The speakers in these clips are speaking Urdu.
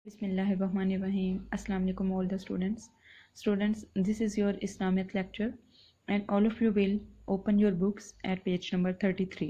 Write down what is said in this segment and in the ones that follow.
Bismillahirrahmanirrahim. Assalamu alaikum all the students. Students, this is your Islamic lecture and all of you will open your books at page number 33.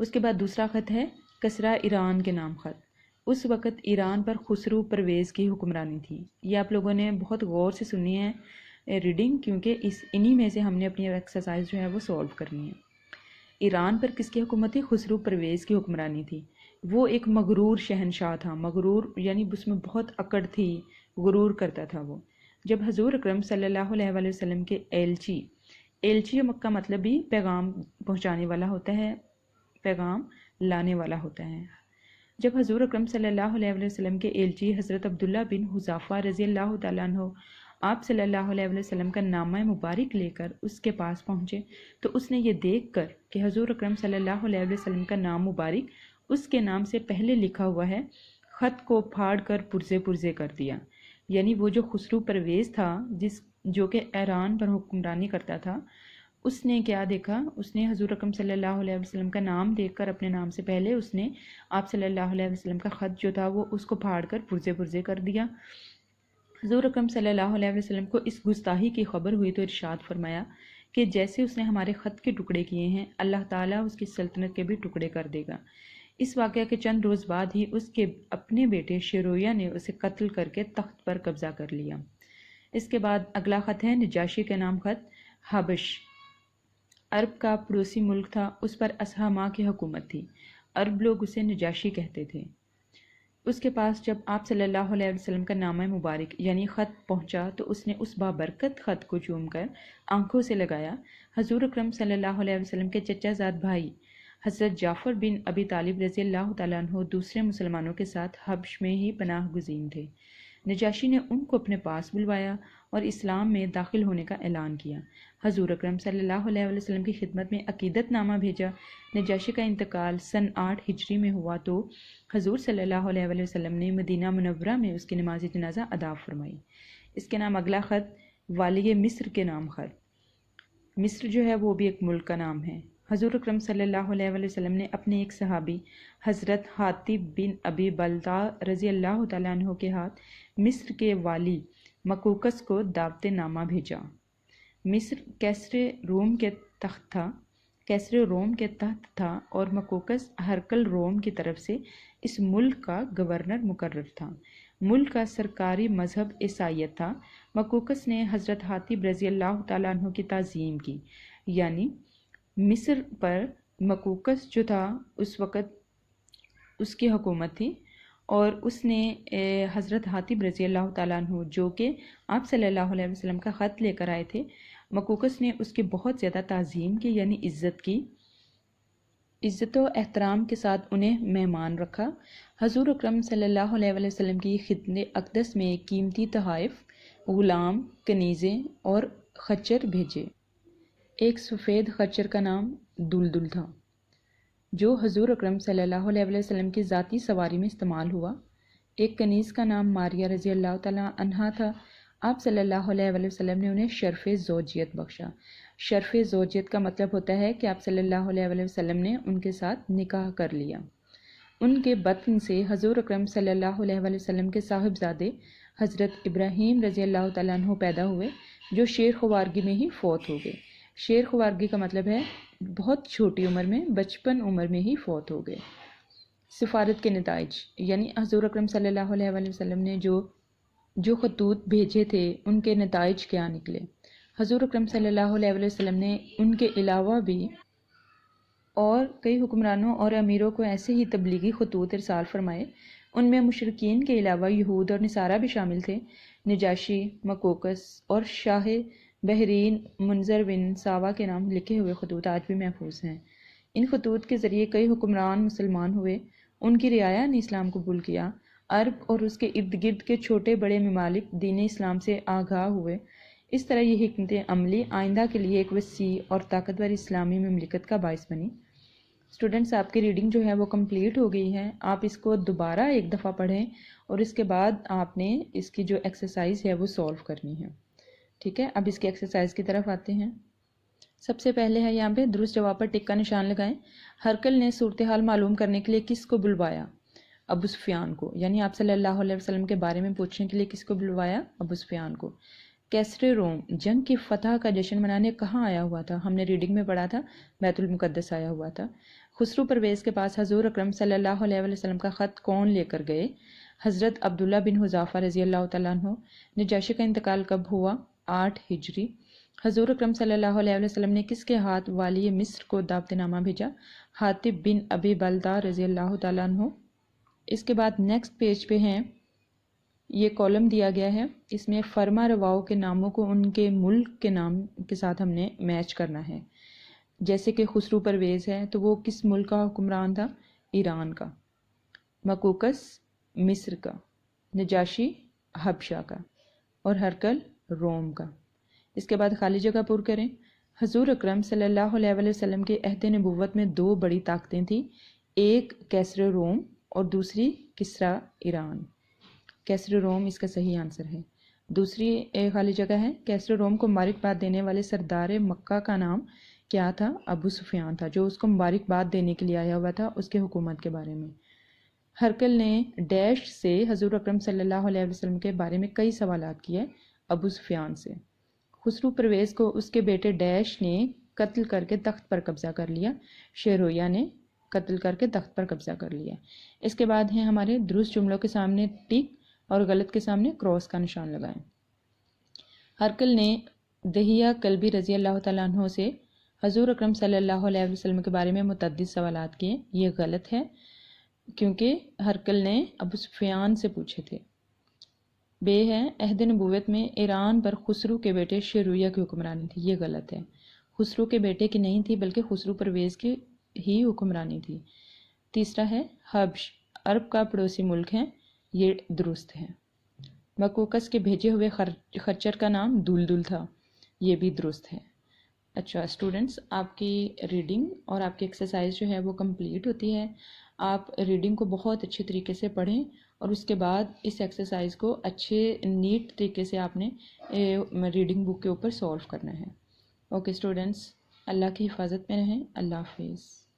اس کے بعد دوسرا خط ہے کسرا ایران کے نام خط۔ اس وقت ایران پر خسرو پرویز کی حکمرانی تھی۔ یہ آپ لوگوں نے بہت غور سے سنی ہے ریڈنگ، کیونکہ انہی میں سے ہم نے اپنی ایکسرسائز جو ہے وہ سولو کرنی ہے۔ ایران پر کس کی حکومت تھی؟ خسرو پرویز کی حکمرانی تھی۔ وہ ایک مغرور شہنشاہ تھا، مغرور یعنی اس میں بہت اکڑ تھی، غرور کرتا تھا وہ۔ جب حضور اکرم صلی اللہ علیہ وآلہ وسلم کے ایلچی مکہ مطلب بھی پیغام پہنچانے والا ہوتا ہے، پیغام لانے والا ہوتا ہے۔ جب حضور اکرم صلی اللہ علیہ وآلہ وسلم کے ایلچی حضرت عبداللہ بن حذافہ رضی اللہ تعالیٰ عنہ آپ صلی اللہ علیہ وآلہ وسلم کا نامہ مبارک لے کر اس کے پاس پہنچے تو اس نے یہ دیکھ کر کہ حضور اکرم صلی اللہ علیہ وآلہ وسلم کا نام مبارک اس کے نام سے پہلے لکھا ہوا ہے، خط کو پھاڑ کر پرزے پرزے کر دیا۔ یعنی وہ جو خسرو پرویز تھا جو کہ ایران پر حکمرانی کرتا تھا، اس نے کیا دیکھا؟ اس نے حضور اکرم صلی اللہ علیہ وسلم کا نام دیکھ کر اپنے نام سے پہلے اس نے آپ صلی اللہ علیہ وسلم کا خط جو تھا وہ اس کو پھاڑ کر پرزے پرزے کر دیا۔ حضور اکرم صلی اللہ علیہ وسلم کو اس گستاخی کی خبر ہوئی تو ارشاد فرمایا کہ جیسے اس نے ہمارے خط کے ٹکڑے کیے ہیں، اللہ تعالیٰ اس کی سلطنت کے بھی ٹکڑے کر دے گا۔ اس واقعہ کے چند روز بعد ہی اس کے اپنے بیٹے شرویہ نے اسے قتل کر کے تخت پر قبضہ کر لیا۔ اس کے بعد اگلا خط ہے نجاشی کے نام خط۔ حبش عرب کا پڑوسی ملک تھا، اس پر اسحما کی حکومت تھی۔ عرب لوگ اسے نجاشی کہتے تھے۔ اس کے پاس جب آپ صلی اللہ علیہ وسلم کا نامہ مبارک یعنی خط پہنچا تو اس نے اس بابرکت خط کو چوم کر آنکھوں سے لگایا۔ حضور اکرم صلی اللہ علیہ وسلم کے چچا زاد بھائی حضرت جعفر بن ابی طالب رضی اللہ تعالیٰ عنہ دوسرے مسلمانوں کے ساتھ حبش میں ہی پناہ گزین تھے۔ نجاشی نے ان کو اپنے پاس بلوایا اور اسلام میں داخل ہونے کا اعلان کیا۔ حضور اکرم صلی اللہ علیہ وسلم کی خدمت میں عقیدت نامہ بھیجا۔ نجاشی کا انتقال سن 8 ہجری میں ہوا تو حضور صلی اللہ علیہ وسلم نے مدینہ منورہ میں اس کی نماز جنازہ ادا فرمائی۔ اس کے نام اگلا خط والی مصر کے نام خط۔ مصر جو ہے وہ بھی ایک ملک کا نام ہے۔ حضور اکرم صلی اللہ علیہ وسلم نے اپنے ایک صحابی حضرت حاطب بن ابی بلتع رضی اللہ تعالیٰ عنہ کے ہاتھ مصر کے والی مکوکس کو دعوت نامہ بھیجا۔ مصر کیسر روم کے تحت تھا اور مکوکس ہرکل روم کی طرف سے اس ملک کا گورنر مقرر تھا۔ ملک کا سرکاری مذہب عیسائیت تھا۔ مکوکس نے حضرت حاطب رضی اللہ تعالیٰ عنہ کی تعظیم کی، یعنی مصر پر مکوکس جو تھا اس وقت اس کی حکومت تھی، اور اس نے حضرت حاطب رضی اللہ تعالیٰ عنہ جو کہ آپ صلی اللہ علیہ وسلم کا خط لے کر آئے تھے، مکوکس نے اس کی بہت زیادہ تعظیم کی، یعنی عزت کی، عزت و احترام کے ساتھ انہیں مہمان رکھا۔ حضور اکرم صلی اللہ علیہ وسلم کی خدمت اقدس میں قیمتی تحائف، غلام، کنیزیں اور خچر بھیجے۔ ایک سفید خچر کا نام دلدل تھا جو حضور اکرم صلی اللہ علیہ وسلم کی ذاتی سواری میں استعمال ہوا۔ ایک کنیز کا نام ماریہ رضی اللہ تعالیٰ عنہا تھا۔ آپ صلی اللہ علیہ وسلم نے انہیں شرف زوجیت بخشا۔ شرف زوجیت کا مطلب ہوتا ہے کہ آپ صلی اللہ علیہ وسلم نے ان کے ساتھ نکاح کر لیا۔ ان کے بطن سے حضور اکرم صلی اللہ علیہ وسلم کے صاحبزادے حضرت ابراہیم رضی اللہ تعالیٰ عنہ پیدا ہوئے، جو شیر خوارگی میں ہی فوت ہو گئے۔ شیر خوارگی کا مطلب ہے بہت چھوٹی عمر میں، بچپن عمر میں ہی فوت ہو گئے۔ سفارت کے نتائج، یعنی حضور اکرم صلی اللہ علیہ وسلم نے جو خطوط بھیجے تھے ان کے نتائج کیا نکلے۔ حضور اکرم صلی اللہ علیہ وسلم نے ان کے علاوہ بھی اور کئی حکمرانوں اور امیروں کو ایسے ہی تبلیغی خطوط ارسال فرمائے۔ ان میں مشرکین کے علاوہ یہود اور نصارہ بھی شامل تھے۔ نجاشی، مکوکس اور شاہ بحرین منظر بن ساوا کے نام لکھے ہوئے خطوط آج بھی محفوظ ہیں۔ ان خطوط کے ذریعے کئی حکمران مسلمان ہوئے، ان کی رعایا نے اسلام قبول کیا۔ عرب اور اس کے ارد گرد کے چھوٹے بڑے ممالک دین اسلام سے آگاہ ہوئے۔ اس طرح یہ حکمت عملی آئندہ کے لیے ایک وسیع اور طاقتور اسلامی مملکت کا باعث بنی۔ اسٹوڈنٹس، آپ کی ریڈنگ جو ہے وہ کمپلیٹ ہو گئی ہے۔ آپ اس کو دوبارہ ایک دفعہ پڑھیں اور اس کے بعد آپ نے اس کی جو ایکسرسائز ہے وہ سولو کرنی ہے، ٹھیک ہے؟ اب اس کی ایکسرسائز کی طرف آتے ہیں۔ سب سے پہلے ہے یہاں پہ درست جواب پر ٹک کا نشان لگائیں۔ ہرکل نے صورتحال معلوم کرنے کے لیے کس کو بلوایا؟ ابو سفیان کو، یعنی آپ صلی اللہ علیہ وسلم کے بارے میں پوچھنے کے لیے کس کو بلوایا؟ ابو سفیان کو۔ کیسر روم جنگ کی فتح کا جشن منانے کہاں آیا ہوا تھا؟ ہم نے ریڈنگ میں پڑھا تھا بیت المقدس آیا ہوا تھا۔ خسرو پرویز کے پاس حضور اکرم صلی اللہ علیہ وسلم کا خط کون لے کر گئے؟ حضرت عبداللہ بن حذافہ رضی اللہ تعالیٰ عنہ۔ نجاشی کا انتقال کب ہوا؟ 8 ہجری۔ حضور اکرم صلی اللہ علیہ وسلم نے کس کے ہاتھ والی مصر کو دعوت نامہ بھیجا؟ حاطب بن ابی بلتہ رضی اللہ تعالیٰ عنہ۔ اس کے بعد نیکسٹ پیج پہ ہیں، یہ کالم دیا گیا ہے، اس میں فرما رواؤں کے ناموں کو ان کے ملک کے نام کے ساتھ ہم نے میچ کرنا ہے۔ جیسے کہ خسرو پرویز ہے تو وہ کس ملک کا حکمران تھا؟ ایران کا۔ مکوکس مصر کا، نجاشی حبشہ کا، اور ہرکل روم کا۔ اس کے بعد خالی جگہ پر کریں۔ حضور اکرم صلی اللہ علیہ وسلم کے عہد نبوت میں 2 بڑی طاقتیں تھیں، ایک کیسر روم اور دوسری کسریٰ ایران۔ کیسر روم اس کا صحیح آنسر ہے۔ دوسری خالی جگہ ہے، کیسر روم کو مبارکباد دینے والے سردار مکہ کا نام کیا تھا؟ ابو سفیان تھا، جو اس کو مبارکباد دینے کے لیے آیا ہوا تھا اس کے حکومت کے بارے میں۔ ہرکل نے ڈیش سے حضور اکرم صلی اللہ علیہ وسلم کے بارے میں کئی سوالات کیے، ابو سفیان سے۔ خسرو پرویز کو اس کے بیٹے ڈیش نے قتل کر کے تخت پر قبضہ کر لیا، شیرویہ نے قتل کر کے تخت پر قبضہ کر لیا۔ اس کے بعد ہیں ہمارے درست جملوں کے سامنے ٹک اور غلط کے سامنے کراس کا نشان لگائیں۔ ہرکل نے دہیہ کلبی رضی اللہ تعالیٰ عنہ سے حضور اکرم صلی اللہ علیہ وسلم کے بارے میں متعدد سوالات کیے، یہ غلط ہے کیونکہ ہرکل نے ابو سفیان سے پوچھے تھے۔ بے ہے، عہد نبوت میں ایران پر خسرو کے بیٹے شیرویہ کی حکمرانی تھی، یہ غلط ہے۔ خسرو کے بیٹے کی نہیں تھی بلکہ خسرو پرویز کی ہی حکمرانی تھی۔ تیسرا ہے حبش عرب کا پڑوسی ملک ہے، یہ درست ہے۔ مکوکس کے بھیجے ہوئے خچر کا نام دلدل تھا، یہ بھی درست ہے۔ اچھا اسٹوڈنٹس، آپ کی ریڈنگ اور آپ کی ایکسرسائز جو ہے وہ کمپلیٹ ہوتی ہے۔ آپ ریڈنگ کو بہت اچھے طریقے سے پڑھیں اور اس کے بعد اس ایکسرسائز کو اچھے نیٹ طریقے سے آپ نے ریڈنگ بک کے اوپر سولو کرنا ہے۔ اوکے اسٹوڈنٹس، اللہ کی حفاظت میں رہیں، اللہ حافظ۔